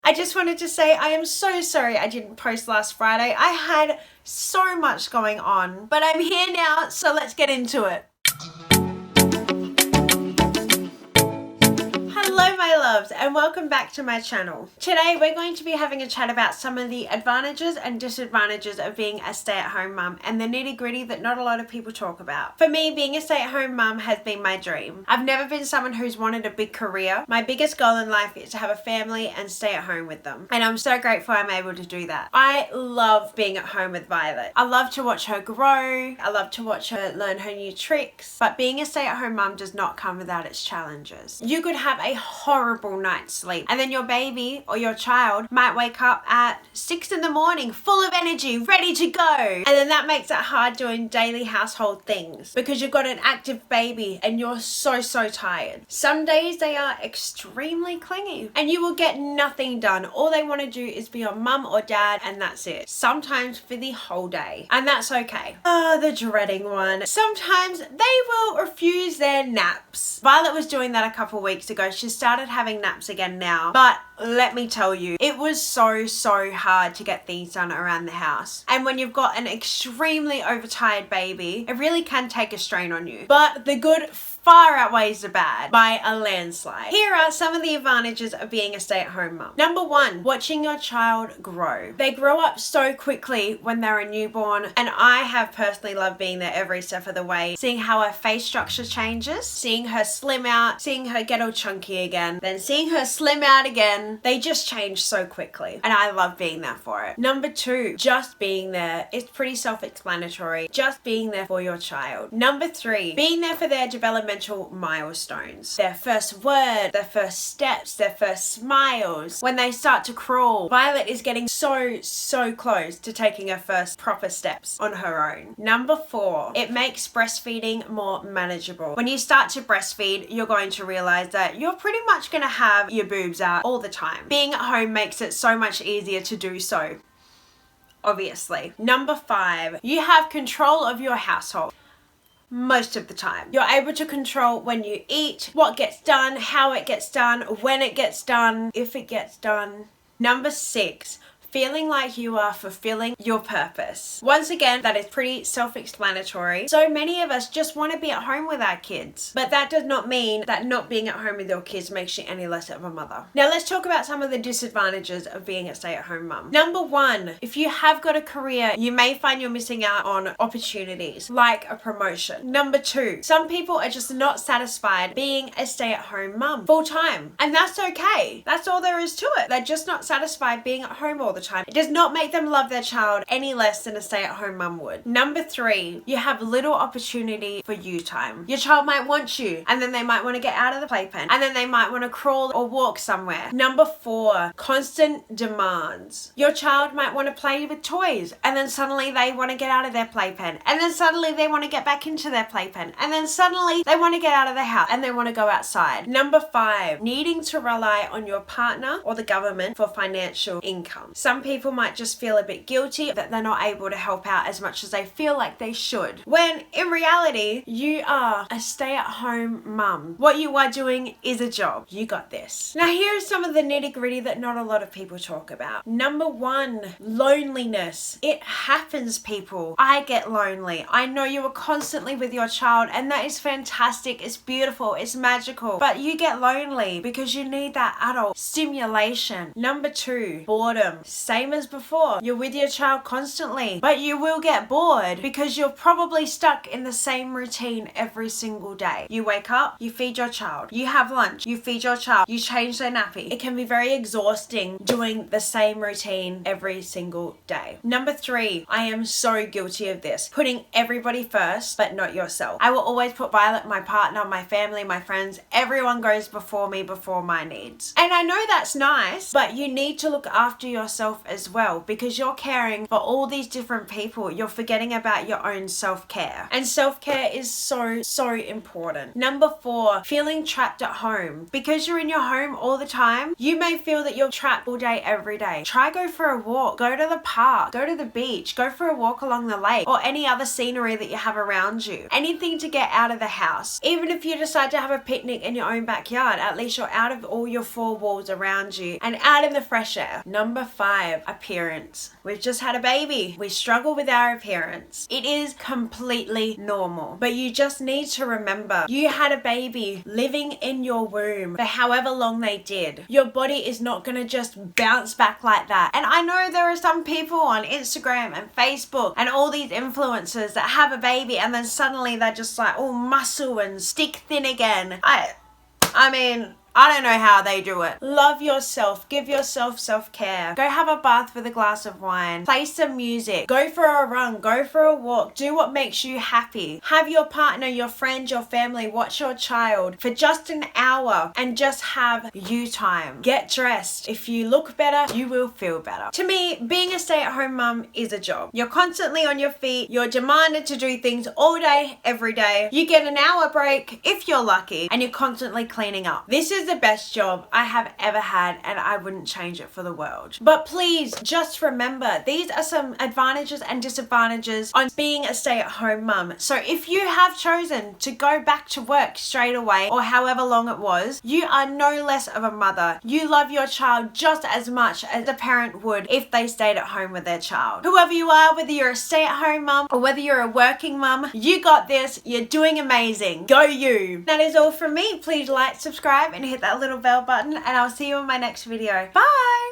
I just wanted to say I am so sorry I didn't post last Friday. I had so much going on, but I'm here now, so let's get into it. Hello my loves and welcome back to my channel. Today we're going to be having a chat about some of the advantages and disadvantages of being a stay-at-home mum and the nitty-gritty that not a lot of people talk about. For me, being a stay-at-home mum has been my dream. I've never been someone who's wanted a big career. My biggest goal in life is to have a family and stay at home with them. And I'm so grateful I'm able to do that. I love being at home with Violet. I love to watch her grow. I love to watch her learn her new tricks. But being a stay-at-home mum does not come without its challenges. You could have a horrible night's sleep and then your baby or your child might wake up at 6 in the morning full of energy, ready to go, and then that makes it hard doing daily household things because you've got an active baby and you're so tired. Some days they are extremely clingy and you will get nothing done. All they want to do is be your mum or dad and that's it, sometimes for the whole day, and that's okay. Oh, the dreading one. Sometimes they will refuse their naps. Violet was doing that a couple weeks ago. She started having naps again now, but let me tell you, it was so hard to get things done around the house. And when you've got an extremely overtired baby, it really can take a strain on you. But the good far outweighs the bad by a landslide. Here are some of the advantages of being a stay-at-home mum. Number one, watching your child grow. They grow up so quickly when they're a newborn, and I have personally loved being there every step of the way, seeing how her face structure changes, seeing her slim out, seeing her get all chunky again, then seeing her slim out again. They just change so quickly, and I love being there for it. Number two, just being there. It's pretty self-explanatory. Just being there for your child. Number three, being there for their developmental milestones. Their first word, their first steps, their first smiles. When they start to crawl, Violet is getting so close to taking her first proper steps on her own. Number four, it makes breastfeeding more manageable. When you start to breastfeed, you're going to realize that you're pretty much going to have your boobs out all the time. Being at home makes it so much easier to do so, obviously. Number five, you have control of your household. Most of the time. You're able to control when you eat, what gets done, how it gets done, when it gets done, if it gets done. Number six, feeling like you are fulfilling your purpose. Once again, that is pretty self-explanatory. So many of us just want to be at home with our kids, but that does not mean that not being at home with your kids makes you any less of a mother. Now let's talk about some of the disadvantages of being a stay-at-home mum. Number one, if you have got a career, you may find you're missing out on opportunities like a promotion. Number two, some people are just not satisfied being a stay-at-home mum full-time, and that's okay. That's all there is to it. They're just not satisfied being at home all the time. It does not make them love their child any less than a stay-at-home mum would. Number three, you have little opportunity for you time. Your child might want you, and then they might want to get out of the playpen, and then they might want to crawl or walk somewhere. Number four, constant demands. Your child might want to play with toys, and then suddenly they want to get out of their playpen, and then suddenly they want to get back into their playpen, and then suddenly they want to get out of the house and they want to go outside. Number five, needing to rely on your partner or the government for financial income. Some people might just feel a bit guilty that they're not able to help out as much as they feel like they should, when in reality you are a stay-at-home mum. What you are doing is a job. You got this. Now here are some of the nitty-gritty that not a lot of people talk about. Number one, loneliness. It happens, people. I get lonely. I know you are constantly with your child, and that is fantastic. It's beautiful. It's magical. But you get lonely because you need that adult stimulation. Number two, boredom. Same as before. You're with your child constantly, but you will get bored because you're probably stuck in the same routine every single day. You wake up, you feed your child. You have lunch, you feed your child. You change their nappy. It can be very exhausting doing the same routine every single day. Number three, I am so guilty of this. Putting everybody first, but not yourself. I will always put Violet, my partner, my family, my friends, everyone goes before me, before my needs. And I know that's nice, but you need to look after yourself yourself as well, because you're caring for all these different people. You're forgetting about your own self-care. And self-care is so, so important. Number 4, feeling trapped at home. Because you're in your home all the time, you may feel that you're trapped all day, every day. Try go for a walk, go to the park, go to the beach, go for a walk along the lake, or any other scenery that you have around you. Anything to get out of the house. Even if you decide to have a picnic in your own backyard, at least you're out of all your 4 walls around you and out in the fresh air. Number 5, appearance. We've just had a baby. We struggle with our appearance. It is completely normal, but you just need to remember you had a baby living in your womb for however long they did. Your body is not going to just bounce back like that. And I know there are some people on Instagram and Facebook and all these influencers that have a baby and then suddenly they're just like all muscle and stick thin again. I mean, I don't know how they do it. Love yourself. Give yourself self-care. Go have a bath with a glass of wine. Play some music. Go for a run. Go for a walk. Do what makes you happy. Have your partner, your friend, your family watch your child for just an hour and just have you time. Get dressed. If you look better, you will feel better. To me, being a stay-at-home mum is a job. You're constantly on your feet. You're demanded to do things all day, every day. You get an hour break if you're lucky, and you're constantly cleaning up. This is the best job I have ever had, and I wouldn't change it for the world. But please just remember, these are some advantages and disadvantages on being a stay-at-home mum. So if you have chosen to go back to work straight away, or however long it was, you are no less of a mother. You love your child just as much as a parent would if they stayed at home with their child. Whoever you are, whether you're a stay-at-home mum or whether you're a working mum, you got this. You're doing amazing. Go you. That is all from me. Please like, subscribe, and hit that little bell button, and I'll see you in my next video. Bye.